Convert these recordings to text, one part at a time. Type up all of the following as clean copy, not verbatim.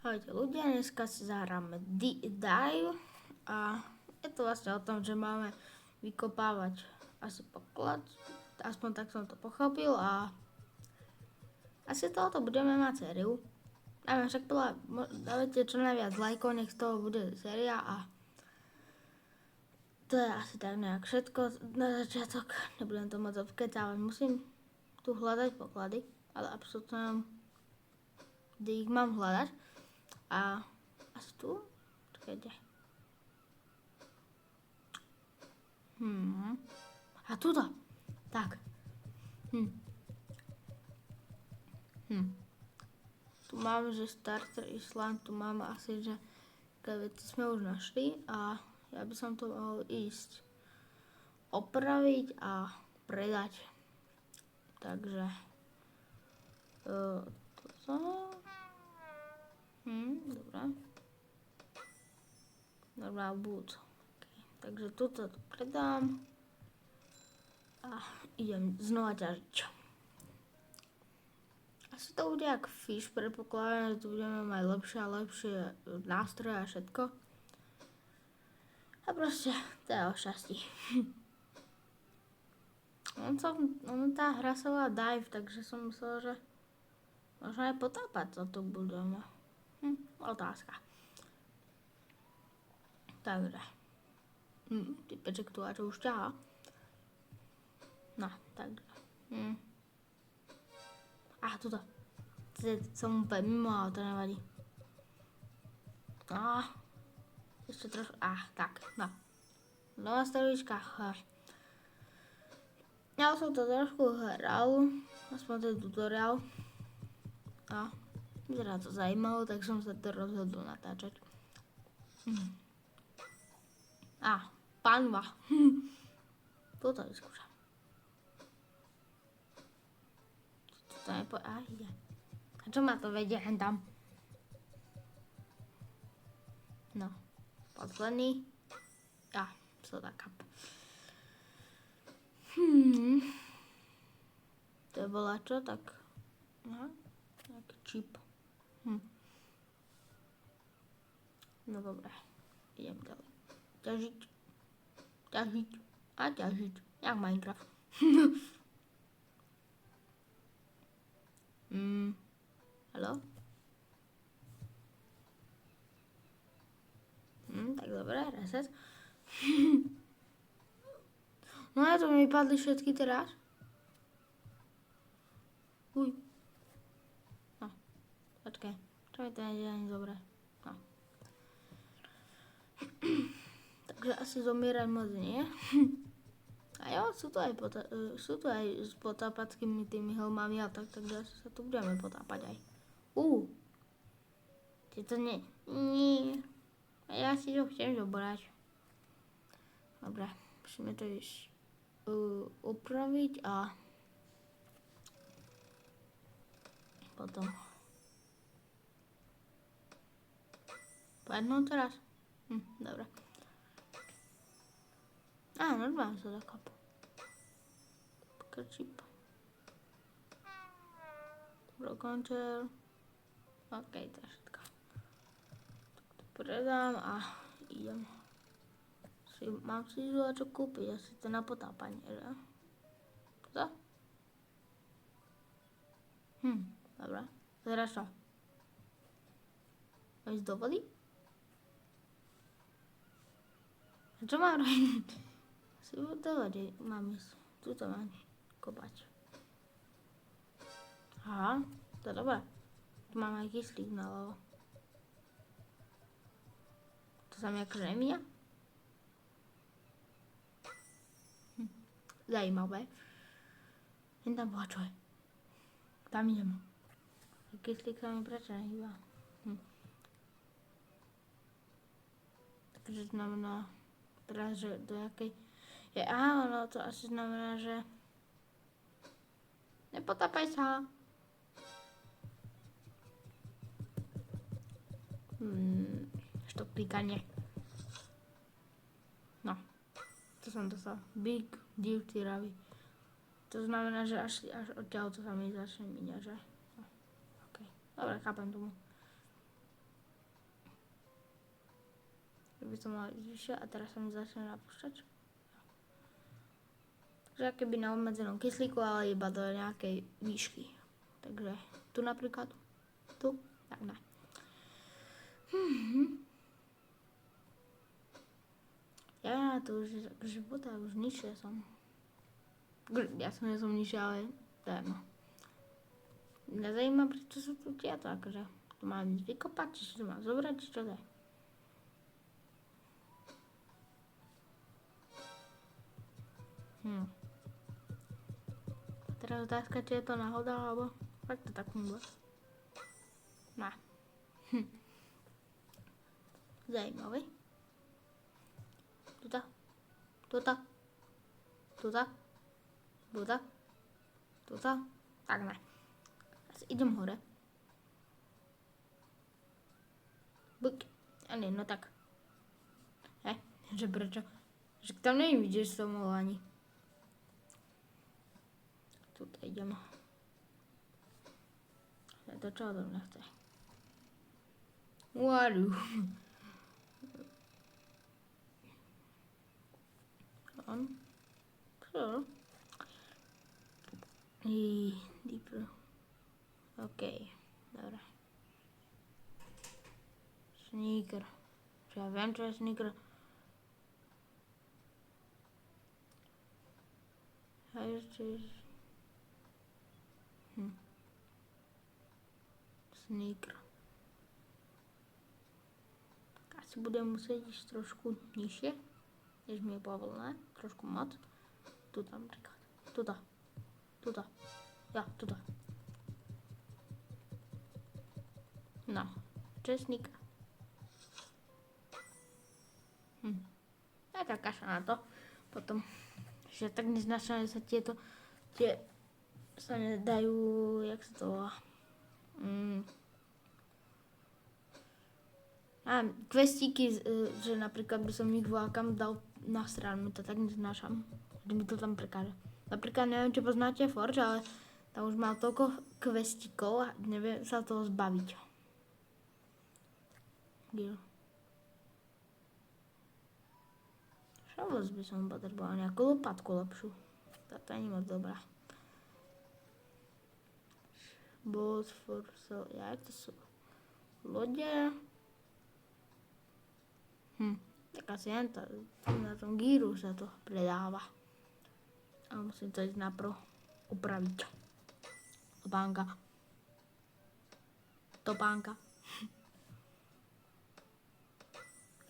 Ahojte ľudia, dneska si zahráme Dive a je to vlastne o tom, že máme vykopávať asi poklad, aspoň tak som to pochopil a asi tohoto budeme mať sériu. Neviem, však dávajte čo najviac lajkov, nech z toho bude séria a to je asi tak nejak všetko na začiatok, nebudem to moc obkecávať, musím tu hľadať poklady, ale absolútne neviem, kde ich mám hľadať. A asi tu? Čakajte. A tuto. Tak. Tu máme, že Starter Island, tu máme asi, že také veci sme už našli a ja by som to mohol ísť opraviť a predať. Takže toto. Dobre. Normal boot. Okay. Takže toto predám a idem znova ťažiť. Asi to bude jak fish, predpokladám, že tu budeme mať lepšie a lepšie nástroje a všetko. A proste to je o šťastí. Tá hra sa volá Dive, takže som myslel, že možno aj potápať sa tu budeme. Otázka. Takže. Typeček tu a čo už ťahá. No, takže. Tuto. Som úplne mimo, ale to nevadí. Ešte trošku. Tak, no. Nová strovička. Ja som to trošku hral. Aspoň ten tutoriál. Vyzerá to zaujímavé, tak som sa to rozhodol natáčať. Panva. Toto vyskúšam. Toto ide. A čo ma to vedie hen tam? No, posledný. Soda cup. To bola čo tak? Nejaký čip. No dobré, idem ďalej. Ťažiť a ťažiť, jak Minecraft. Haló? Tak dobré, reset. No a to mi padli všetky teraz. Počkaj, čo mi to nejde ani dobré. Takže asi zomierať moc nie. A jo, sú tu aj s potápackými tými helmami a tak, takže asi sa tu budeme potápať aj. Tieto nie. A ja si to chcem zobrať. Dobre, musíme to ísť opraviť a potom padnú teraz? Dobre. Normálne sa zakapú. Krčíp. Brokončer. OK, to je všetko. Tak to predám a idem. Mám si čo kúpiť, asi to na potápanie, že? Co? Dobre. Teraz čo? Mám ísť do vody? A čo mám robiť? Si do vody mám ísť. Tuto mám kopať. To je dobré. Tu mám aj kyslík naľavo. To sa mi akože nemíja? Zajímavé. Jen tam bola čo je. Tam idem. Kyslík sa mi prečo nehýba. Takže znamená teraz, že do jakej ono to asi znamená, že nepotápaj sa. Što klikanie. No, to som dostal. Big Duty Ravi. To znamená, že až odtiaľ to sa mi začne míňať, že? OK. Dobre, chápem tomu. tak by som mala ísť vyššie a teraz sa mi začne napúšťať. Takže keby na obmedzenom kyslíku, ale iba do nejakej výšky. Takže tu napríklad, tu, tak ne. Ja to už je života, už nižšie som. Ja som nižšie, ale to je no. Mňa zaujíma, prečo sú tu tieto, akože to mám ísť vykopať, či to mám zobrať, či čo to je. Teraz otázka, či je to náhoda, alebo fakt to tak funguje. No. Zajímavý. Tuto. Tak ne. Asi idem hore. Buk. A nie, no tak. Že prečo? Že tam nevím, že som mohol ani. Tuto idem. To čo odo mňa chce? Waru. Čo? Deeper. OK, dobre. Sneaker. Čo ja viem, čo je sneaker. Sneaker. Asi budem musieť ísť trošku nižšie, než mi je povolené. Trošku moc. Tuto napríklad. Tuto. Ja, tuto. No. Čo je sneaker? Ja tak kaša na to. Potom, že tak neznášam, že sa tie sa nedajú, jak sa to volá. Questíky, že napríklad by som ich vlákam dal na stranu, to tak neznášam. Že mi to tam prekáže. Napríklad neviem, či poznáte Forge, ale tam už má toľko questíkov a neviem sa toho zbaviť. Šavos by som potreboval nejakú lopatku lepšiu. Táto nie je moc dobrá. Boat for sale. Jak to sú? Lode. Tak asi jen na tom gíru sa to predáva. A musím to ísť napro upraviť. Topánka.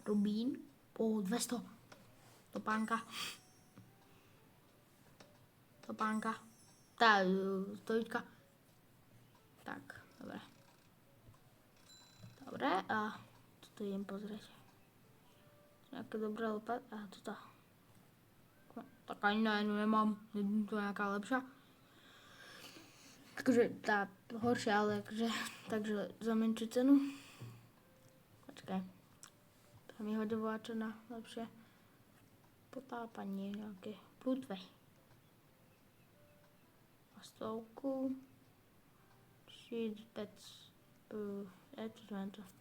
Rubín. 200. Topánka. Tá stojíčka. Tak, dobre. Dobre, a toto idem pozrieť. Nejaké dobré lopat. A toto. Tak ani na jednu nemám. To je nejaká lepšia. Takže tá horšia, ale takže za menšiu cenu. Počkaj. Tam mi hodová čena lepšie. Potápanie nejaké plutve. A 100. Sheet pets.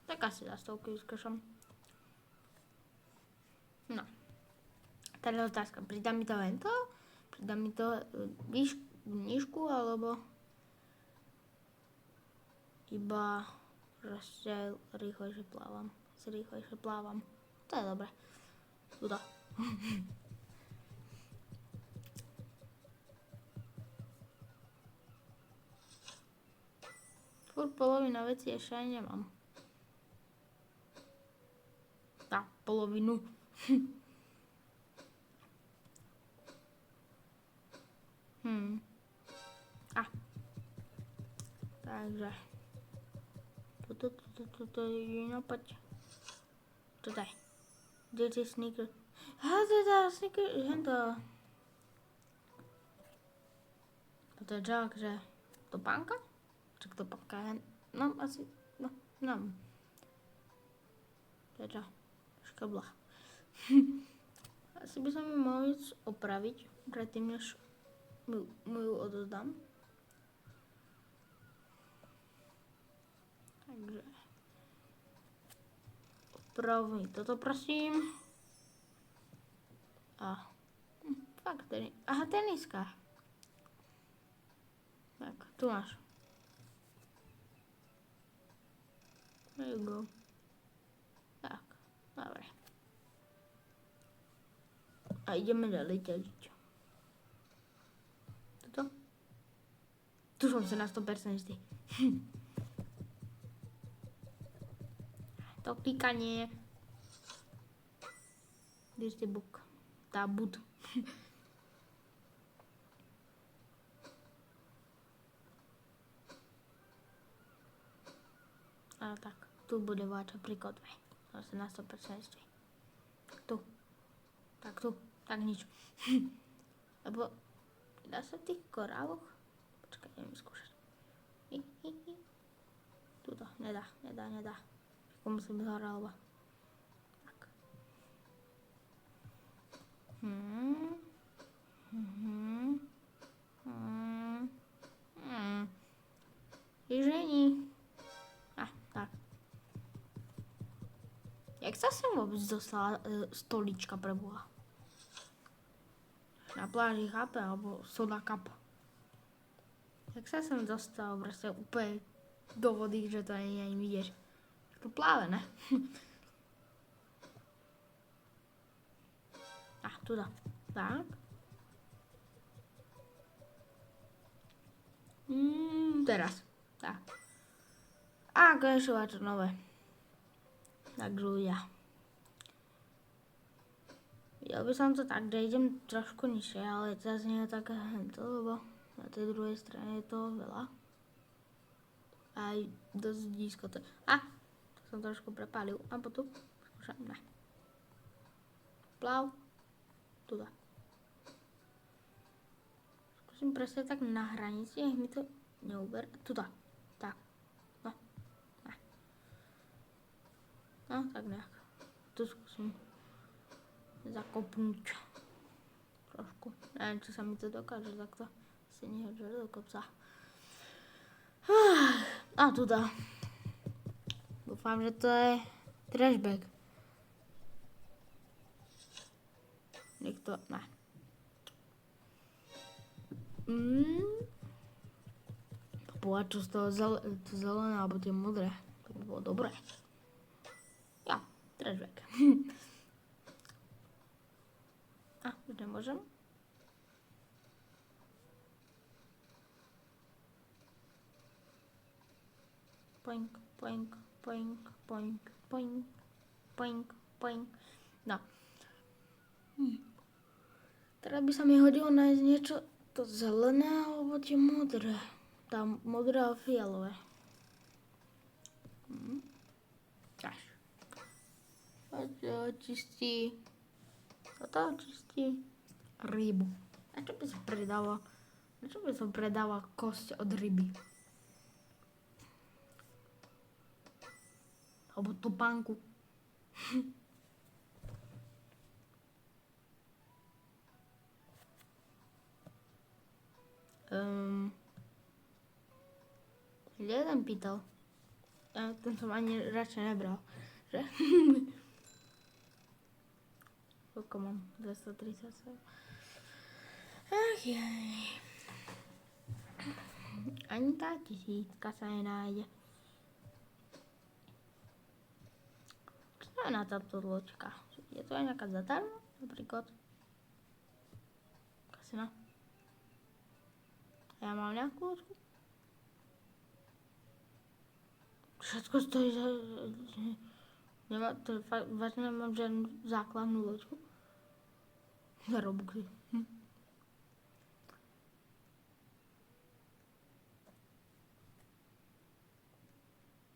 Tak asi za 100 vyskúšam. No. Teraz otázka. Pridá mi to len to? Pridá mi to nížku, alebo iba že rýchlejšie plávam. To je dobré. Tuto. Furt polovina vecí ešte aj nemám. Tá, polovinu. Takže. Toto je napäť. Toto je. Kde je sneaker? Teda sneaker, hento. Toto je čo, že topánka? Čak topánka je, no asi, no. To je čo? Škabla. Asi by som ju mal ísť opraviť, predtým než mu ju odozdám. Takže. Prvý toto prosím. A fakt aha, teniska. Tak, tu máš. There you go. Tak, dobre. A ideme ďalej ťažiť. Toto? Tu som sa na 100% istý. To klikanie. Kde ste buk? Tá bud. A tak, tu bude váča pri kotve. Som sa na 100% istý. Tu. Tak tu. Tak nič. Lebo dá sa v tých koráloch? Počkaj, idem skúšať. Tuto, nedá. Musím zhorálba. Tak. Žení. Tak. Jak sa sem vôbec dostala stolička pre Boha? Na pláži chápe, alebo soda kap. Jak sa sem dostal proste úplne do vody, že to ani vidíš. To pláve, ne? Tuto. Tak. Teraz. Tak. A konečne to nové. Tak ľudia. Videl by som to tak, že idem trošku nižšie, ale teraz nie je také hento, lebo na tej druhej strane je toho veľa. Aj dosť nízko to. To som trošku prepálil. A potom skúšam, ne. Plav. Tuda. Skúsim presne tak na hranici, nech mi to neuber. Tuda. Tak. No. Ne. No, tak nejak. Tu skúsim zakopnúť. Trošku. Neviem, či sa mi to dokáže takto. Asi nie, že do kopca. Tuda. Dúfam, že to je trashback. Niekto, ne. Povedať, čo z toho zelené, alebo tie modré. To by bolo dobré. Ja, trashback. Už nemôžem. Poink, poink, poink, poink, poink, poink, poink. No. Teraz by sa mi hodilo nájsť niečo to zelené alebo tie modré. Tá modré a fialové. Až. Toto očistí rybu. A čo by som predával kosť od ryby? Alebo topánku. Jeden pýtal. Ten som ani radšej nebral. Že? Koľko mám? 237. Ach jaj. Ani tá 1000 sa nenájde. Čo je na táto loďka? Je to aj nejaká zadarmo? Napríklad. Kasina. Ja mám nejakú loďku? Všetko stojí za... Vážne nemám žiadnu základnú loďku. Za Robuxy.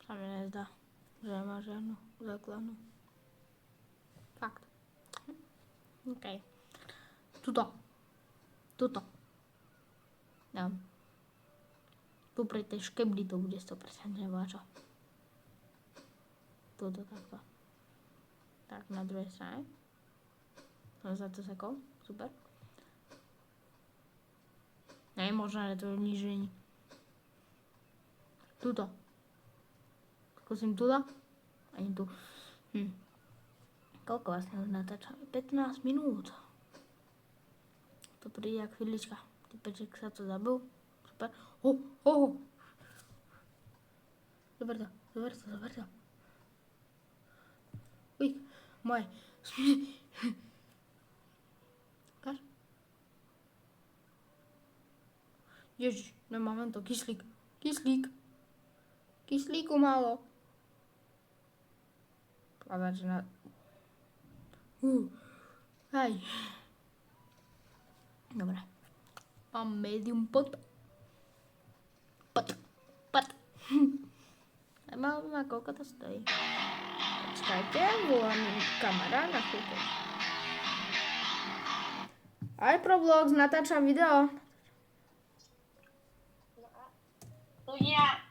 Sa mi nezdá, že nemá žiadnu základnú. Fakt. OK. Tuto. Dám. Tu pri tej škebli to bude 100% váža. Tuto takto. Tak, na druhej strane. Som za to sekol. Super. Nie je možné, že to nič není. Tuto. Skúsim tuto. Ani tu. Koľko vlastne už natáčame? 15 minút. To príde jak chvíľička. Typeček sa to zabil. Super. Zober to. Uj, moje. Ukáž? Ježiš, nemáme to. Kyslík. Kyslíku málo. Povedať, že na... Hej. Dobre. Mám medium pot. Nemalo by ma, koľko to stojí. Počkajte, volám kamarát na chvíľku. Aj Problox, natáčam video. Ľudia,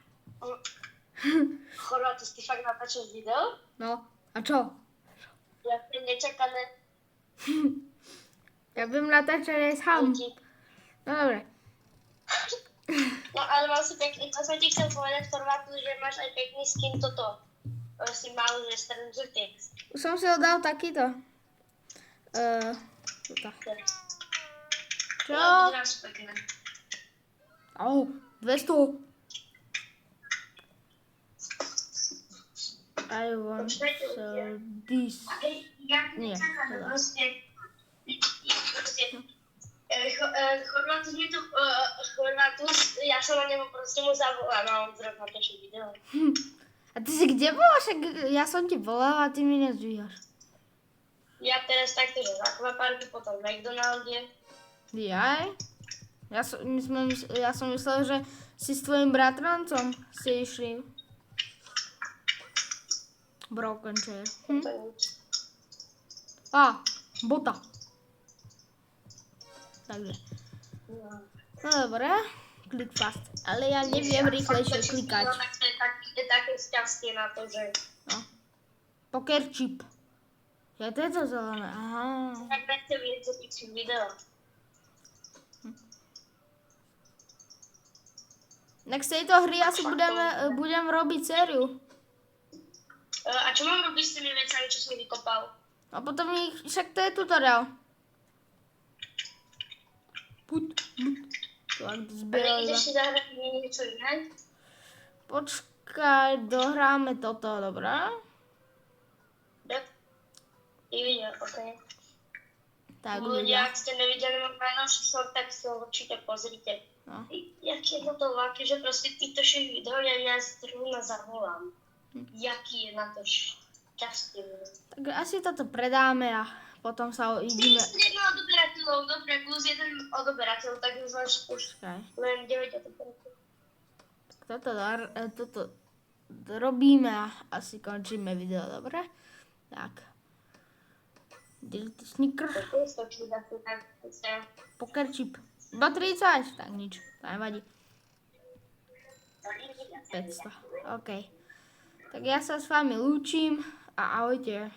Chorvátu, ty fakt natáčaš video? No, a čo? Ja pre nečakané Ja budem natáčať aj sám. ľudí. No dobre. No ale mal si pekný, to som ti chcel povedať Chorvátu, že máš aj pekný skin toto. Si mal, že Stranger Things. Už som si ho dal takýto. Tuto. Čo? No, vyzeráš pekné. Au, 200. I want this. Ja Nie, nečakám, teda. proste Chorvátus mi tu, Chorvátus, ja som na nebo proste mu zavolám a on zrovna natáčal video. A ty si kde bola? Však ja som ti volala a ty mi nezdvíhaš. Ja teraz takto, že v akvaparku, potom v McDonalde. Jaj? Ja som myslel, že si s tvojim bratrancom si išli. Broken chair. To nič. Bota. Takže. No dobre. Klik fast. Ale ja neviem rýchlejšie klikať. No tak to je také šťastie na to, že... No. Poker chip. Ja to je to zelené. Aha. Tak nechce vidieť, co píči video. Tak z tejto hry asi budem robiť sériu. A čo mám robiť s tými vecami, čo som vykopal? A potom však to je tutoriál. Tak zbierali. Ideš si zahrať niečo iné? Počkaj, dohráme toto, dobrá? Yep. I video, okej. Tak Ľudia, ak ste nevideli môj najnovší short, tak si ho určite pozrite. No. Jaký je to veľký, že proste týchto 6 videí ja z trhuna zavolám. Jaký je na to šťastie. Tak asi toto predáme a potom sa ideme. Jedno odoberateľov, dobre, plus jeden odoberateľ, tak už máš už len 9 odoberateľov. Toto robíme a asi končíme video, dobre? Tak. Delete sneaker. Poker chip. 2,30, tak nič, to nevadí. 500, OK. Tak ja sa s vami lúčim a ahojte.